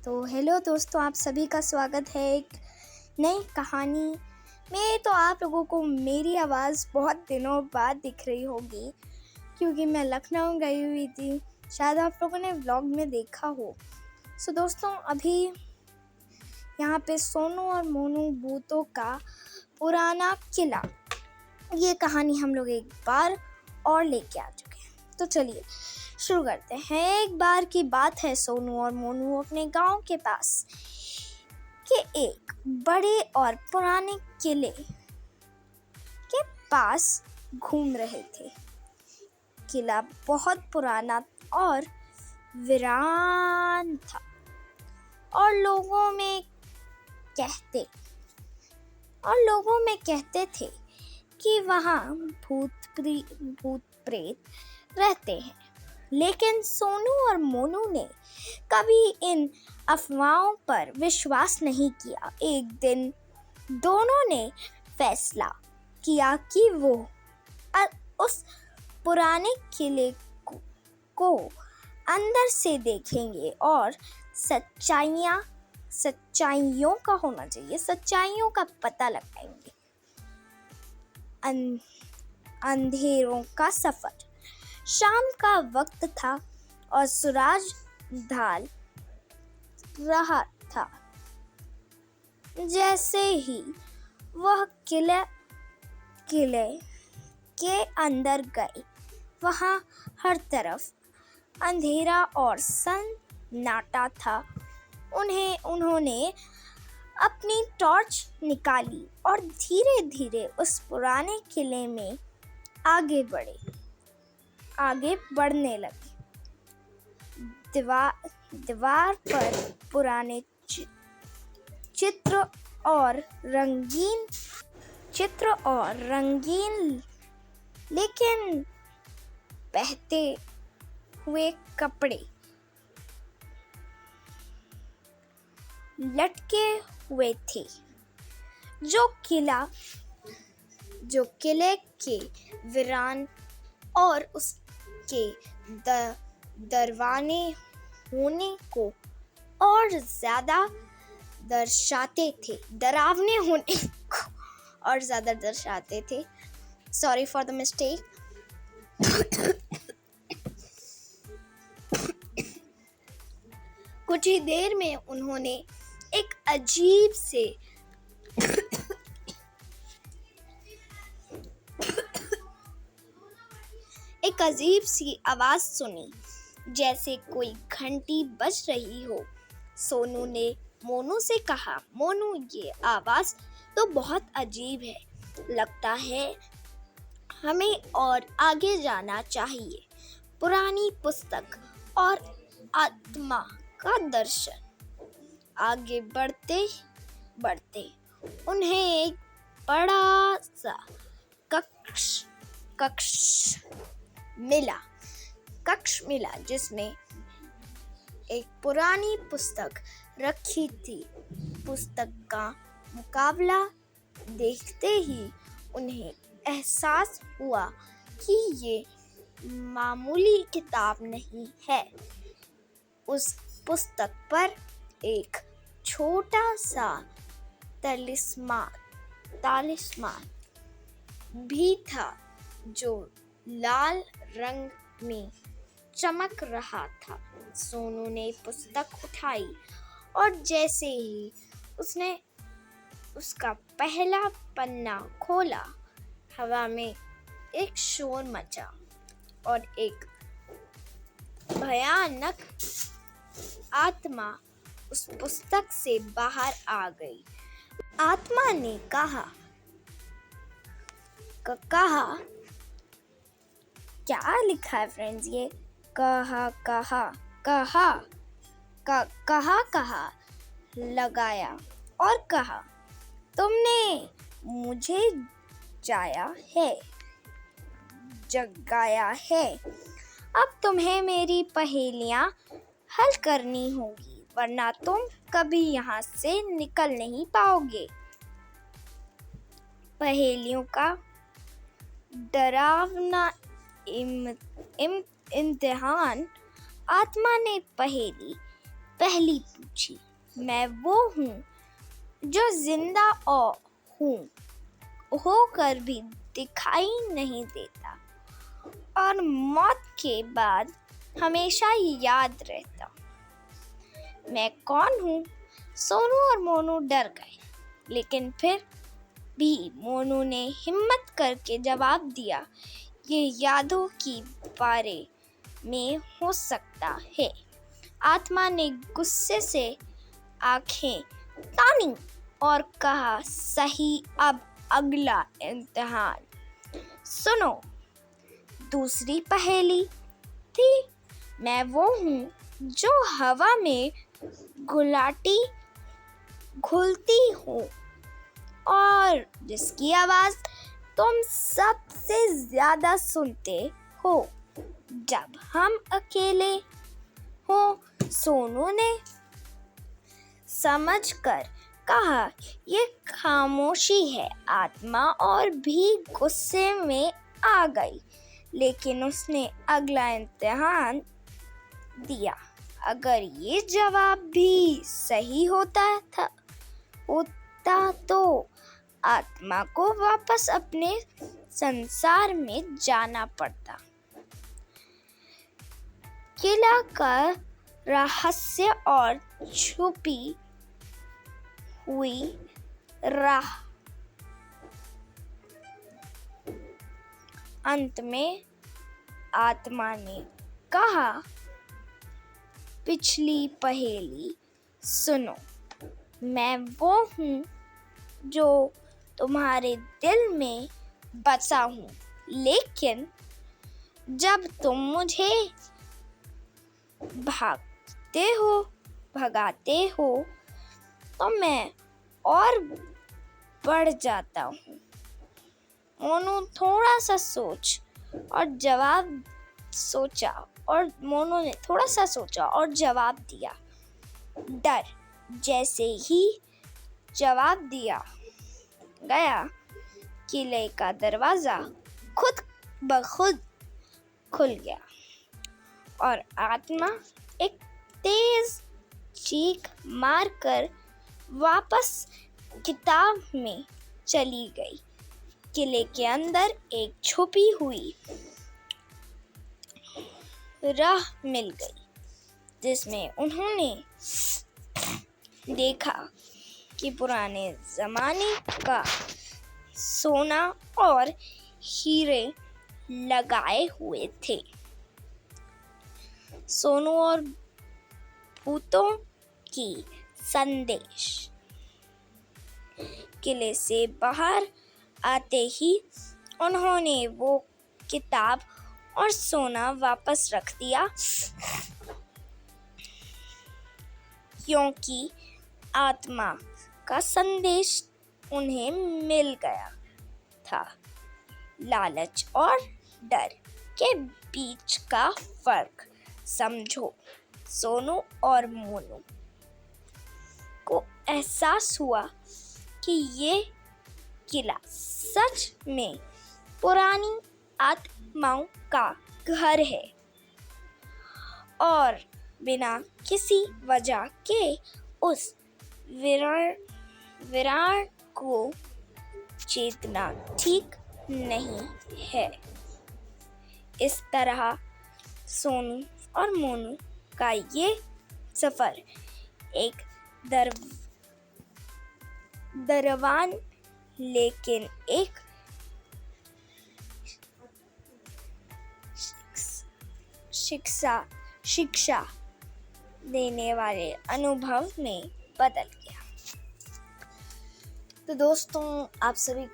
तो हेलो दोस्तों, आप सभी का स्वागत है एक नई कहानी में। तो आप लोगों को मेरी आवाज़ बहुत दिनों बाद दिख रही होगी क्योंकि मैं लखनऊ गई हुई थी। शायद आप लोगों ने व्लॉग में देखा हो। सो दोस्तों, अभी यहाँ पे सोनू और मोनू भूतों का पुराना किला, ये कहानी हम लोग एक बार और लेके आ चुके हैं। तो चलिए शुरू करते हैं। एक बार की बात है, सोनू और मोनू अपने गांव के पास के एक बड़े और पुराने किले के पास घूम रहे थे। किला बहुत पुराना और वीरान था और लोगों में कहते थे कि वहाँ भूत प्रेत रहते हैं। लेकिन सोनू और मोनू ने कभी इन अफवाहों पर विश्वास नहीं किया। एक दिन दोनों ने फैसला किया कि वो उस पुराने किले को अंदर से देखेंगे और सच्चाइयों का पता लगाएंगे। अंधेरों का सफर। शाम का वक्त था और सूरज ढल रहा था। जैसे ही वह किले के अंदर गए, वहाँ हर तरफ अंधेरा और सन्नाटा था। उन्होंने अपनी टॉर्च निकाली और धीरे धीरे उस पुराने किले में आगे बढ़ने लगे। दीवार पर पुराने चित्र और रंगीन लेकिन बहते हुए कपड़े लटके हुए थे, जो किले के वीरान और उसके दरवाने होने को और ज़्यादा डरावने होने को और ज़्यादा दर्शाते थे। Sorry for the mistake. कुछ ही देर में उन्होंने एक अजीब सी आवाज सुनी, जैसे कोई घंटी बज रही हो। सोनू ने मोनू से कहा, मोनू, ये आवाज तो बहुत अजीब है। लगता है हमें और आगे जाना चाहिए। पुरानी पुस्तक और आत्मा का दर्शन। आगे बढ़ते बढ़ते उन्हें एक बड़ा सा कक्ष मिला जिसमें एक पुरानी पुस्तक रखी थी। पुस्तक का मुकाबला देखते ही उन्हें एहसास हुआ कि ये मामूली किताब नहीं है। उस पुस्तक पर एक छोटा सा तालिस्मान भी था, जो लाल रंग में चमक रहा था। सोनू ने पुस्तक उठाई और जैसे ही उसने उसका पहला पन्ना खोला, हवा में एक शोर मचा और एक भयानक आत्मा उस पुस्तक से बाहर आ गई। आत्मा ने कहा, क्या लिखा है फ्रेंड्स? ये कहा लगाया और कहा, तुमने मुझे जगाया है। अब तुम्हें मेरी पहेलियां हल करनी होगी, वरना तुम कभी यहाँ से निकल नहीं पाओगे। पहेलियों का डरावना इम्तिहान। आत्मा ने पहली पहेली पूछी। मैं वो हूँ जो जिंदा और हूँ होकर भी दिखाई नहीं देता और मौत के बाद हमेशा याद रहता। मैं कौन हूँ? सोनू और मोनू डर गए, लेकिन फिर भी मोनू ने हिम्मत करके जवाब दिया, ये यादों की बारे में हो सकता है। आत्मा ने गुस्से से आंखें तानी और कहा, सही, अब अगला इम्तिहान सुनो। दूसरी पहेली थी। मैं वो हूँ जो हवा में गुलाटी घुलती हूँ और जिसकी आवाज़ तुम सबसे ज़्यादा सुनते हो जब हम अकेले हो। सोनू ने समझकर कहा, ये खामोशी है। आत्मा और भी गुस्से में आ गई, लेकिन उसने अगला इम्तिहान दिया। अगर ये जवाब भी सही होता तो आत्मा को वापस अपने संसार में जाना पड़ता। किला का रहस्य और छुपी हुई राह। अंत में आत्मा ने कहा, पिछली पहेली सुनो। मैं वो हूँ जो तुम्हारे दिल में बसा हूँ, लेकिन जब तुम मुझे भगाते हो तो मैं और बढ़ जाता हूँ। मोनू थोड़ा सा सोचा और जवाब दिया, डर। जैसे ही जवाब दिया गया, किले का दरवाजा खुद ब खुद खुल गया और आत्मा एक तेज चीख मारकर वापस किताब में चली गई। किले के अंदर एक छुपी हुई राह मिल गई, जिसमें उन्होंने देखा कि पुराने ज़माने का सोना और हीरे लगाए हुए थे। सोनू और भूतों की संदेश। किले से बाहर आते ही उन्होंने वो किताब और सोना वापस रख दिया, क्योंकि आत्मा का संदेश उन्हें मिल गया था। लालच और डर के बीच का फर्क समझो। सोनू और मोनू को एहसास हुआ कि ये किला सच में पुरानी आत्माओं का घर है और बिना किसी वजह के उस विराट को चेतना ठीक नहीं है। इस तरह सोनू और मोनू का ये सफर एक दरवान लेकिन एक शिक्षा देने वाले अनुभव में बदल गया। तो दोस्तों, आप सभी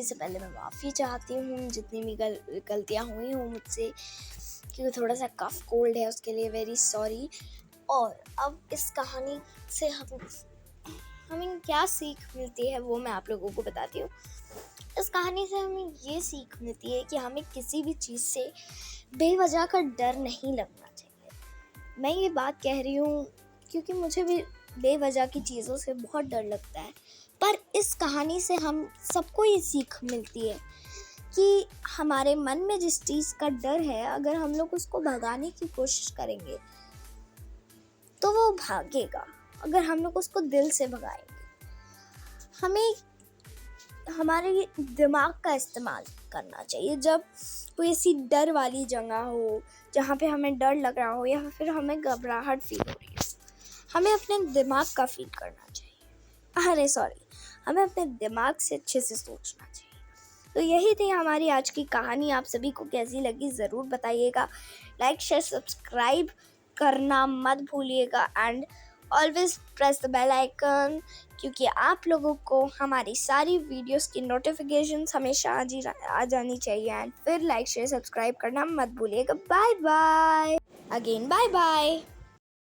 से पहले मैं माफ़ी चाहती हूँ जितनी भी गलतियाँ हुई हूँ मुझसे, क्योंकि थोड़ा सा कफ कोल्ड है, उसके लिए वेरी सॉरी। और अब इस कहानी से हमें क्या सीख मिलती है वो मैं आप लोगों को बताती हूँ। इस कहानी से हमें ये सीख मिलती है कि हमें किसी भी चीज़ से बेवजह का डर नहीं लगना चाहिए। मैं ये बात कह रही हूँ क्योंकि मुझे भी बेवजह की चीज़ों से बहुत डर लगता है, पर इस कहानी से हम सबको ये सीख मिलती है कि हमारे मन में जिस चीज़ का डर है, अगर हम लोग उसको भगाने की कोशिश करेंगे तो वो भागेगा अगर हम लोग उसको दिल से भगाएंगे। हमें हमारे दिमाग का इस्तेमाल करना चाहिए जब कोई ऐसी डर वाली जगह हो जहाँ पे हमें डर लग रहा हो या फिर हमें घबराहट फील हो रही हो। हमें अपने दिमाग का फील करना चाहिए, हमें अपने दिमाग से अच्छे से सोचना चाहिए। तो यही थी हमारी आज की कहानी। आप सभी को कैसी लगी ज़रूर बताइएगा। लाइक शेयर सब्सक्राइब करना मत भूलिएगा and always press the bell icon, क्योंकि आप लोगों को हमारी सारी वीडियोस की नोटिफिकेशंस हमेशा आ जानी चाहिए। एंड फिर लाइक शेयर सब्सक्राइब करना मत भूलिएगा। Bye bye again, bye bye.